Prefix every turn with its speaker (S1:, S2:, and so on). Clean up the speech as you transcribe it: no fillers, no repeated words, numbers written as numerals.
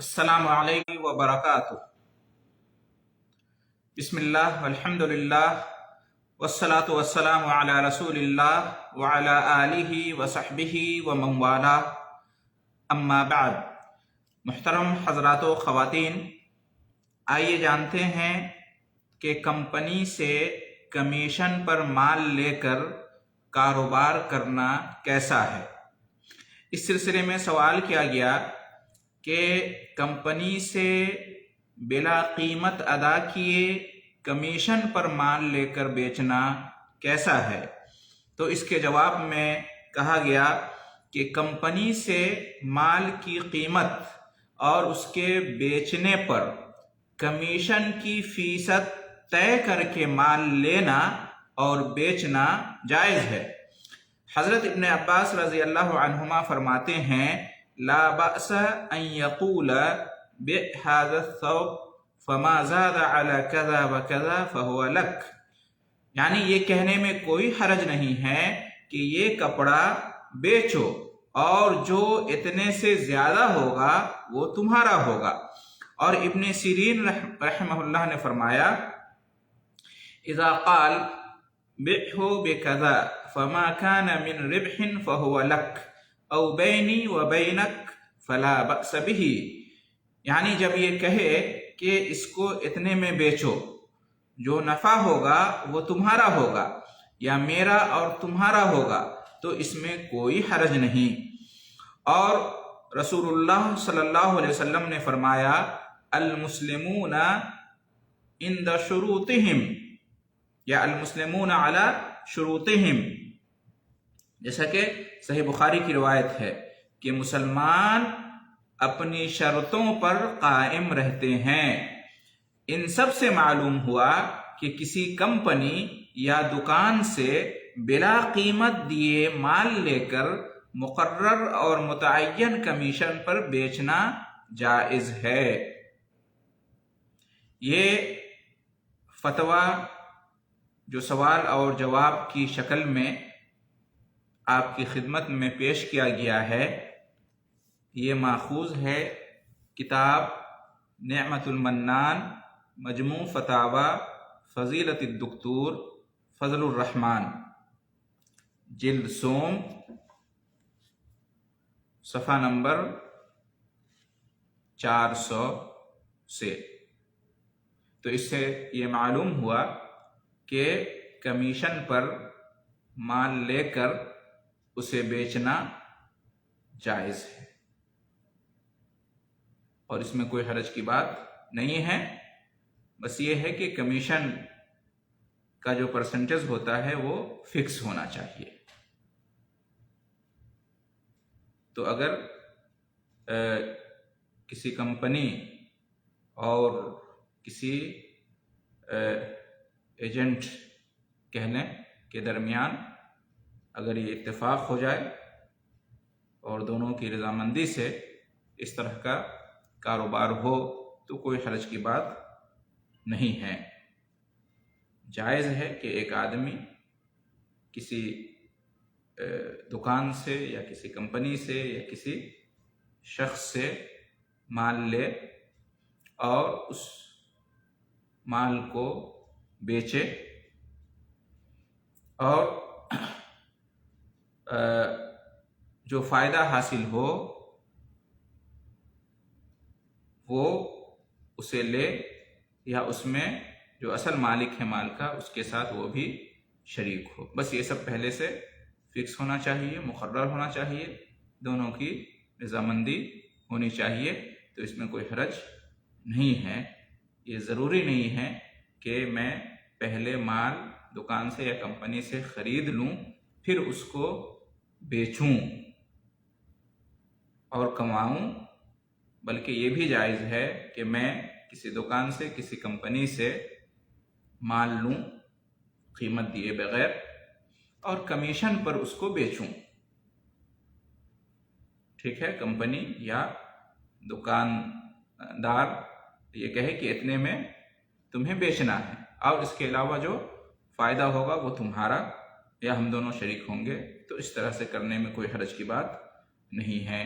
S1: السلام علیکم وبرکاتہ۔ بسم اللہ والحمد للہ والصلاة والسلام علی رسول اللہ وعلی آلہ وصحبہ ومن والاه، اما بعد۔ محترم حضرات و خواتین، آئیے جانتے ہیں کہ کمپنی سے کمیشن پر مال لے کر کاروبار کرنا کیسا ہے۔ اس سلسلے میں سوال کیا گیا کہ کمپنی سے بلا قیمت ادا کیے کمیشن پر مال لے کر بیچنا کیسا ہے، تو اس کے جواب میں کہا گیا کہ کمپنی سے مال کی قیمت اور اس کے بیچنے پر کمیشن کی فیصد طے کر کے مال لینا اور بیچنا جائز ہے۔ حضرت ابن عباس رضی اللہ عنہما فرماتے ہیں، لا بأس ان یقول بع هذا الثوب فما زاد على كذا وكذا فهو لك، یعنی یہ کہنے میں کوئی حرج نہیں ہے کہ یہ کپڑا بیچو اور جو اتنے سے زیادہ ہوگا وہ تمہارا ہوگا۔ اور ابن سیرین رحمہ اللہ نے فرمایا، اذا قال بعه بكذا فما كان من ربح فهو لك او بینی و بینک فلا بأس به، یعنی جب یہ کہے کہ اس کو اتنے میں بیچو، جو نفع ہوگا وہ تمہارا ہوگا یا میرا اور تمہارا ہوگا، تو اس میں کوئی حرج نہیں۔ اور رسول اللہ صلی اللہ علیہ وسلم نے فرمایا، المسلمون عند شروطہم یا المسلمون علی شروطہم، جیسا کہ صحیح بخاری کی روایت ہے کہ مسلمان اپنی شرطوں پر قائم رہتے ہیں۔ ان سب سے معلوم ہوا کہ کسی کمپنی یا دکان سے بلا قیمت دیے مال لے کر مقرر اور متعین کمیشن پر بیچنا جائز ہے۔ یہ فتویٰ جو سوال اور جواب کی شکل میں آپ کی خدمت میں پیش کیا گیا ہے، یہ ماخوذ ہے کتاب نعمت المنان مجموع فتاوی فضیلت الدکتور فضل الرحمن، جلد سوم، صفحہ نمبر 400 سے۔ تو اس سے یہ معلوم ہوا کہ کمیشن پر مال لے کر اسے بیچنا جائز ہے اور اس میں کوئی حرج کی بات نہیں ہے۔ بس یہ ہے کہ کمیشن کا جو پرسنٹیج ہوتا ہے وہ فکس ہونا چاہیے۔ تو اگر کسی کمپنی اور کسی ایجنٹ کہنے کے درمیان اگر یہ اتفاق ہو جائے اور دونوں کی رضامندی سے اس طرح کا کاروبار ہو تو کوئی حرج کی بات نہیں ہے۔ جائز ہے کہ ایک آدمی کسی دکان سے یا کسی کمپنی سے یا کسی شخص سے مال لے اور اس مال کو بیچے اور جو فائدہ حاصل ہو وہ اسے لے، یا اس میں جو اصل مالک ہے مال کا اس کے ساتھ وہ بھی شریک ہو۔ بس یہ سب پہلے سے فکس ہونا چاہیے، مقرر ہونا چاہیے، دونوں کی رضامندی ہونی چاہیے، تو اس میں کوئی حرج نہیں ہے۔ یہ ضروری نہیں ہے کہ میں پہلے مال دکان سے یا کمپنی سے خرید لوں پھر اس کو بیچوں اور کماؤں، بلکہ یہ بھی جائز ہے کہ میں کسی دکان سے کسی کمپنی سے مال لوں قیمت دیے بغیر اور کمیشن پر اس کو بیچوں۔ ٹھیک ہے، کمپنی یا دکاندار یہ کہے کہ اتنے میں تمہیں بیچنا ہے اور اس کے علاوہ جو فائدہ ہوگا وہ تمہارا یا ہم دونوں شریک ہوں گے، تو اس طرح سے کرنے میں کوئی حرج کی بات نہیں ہے۔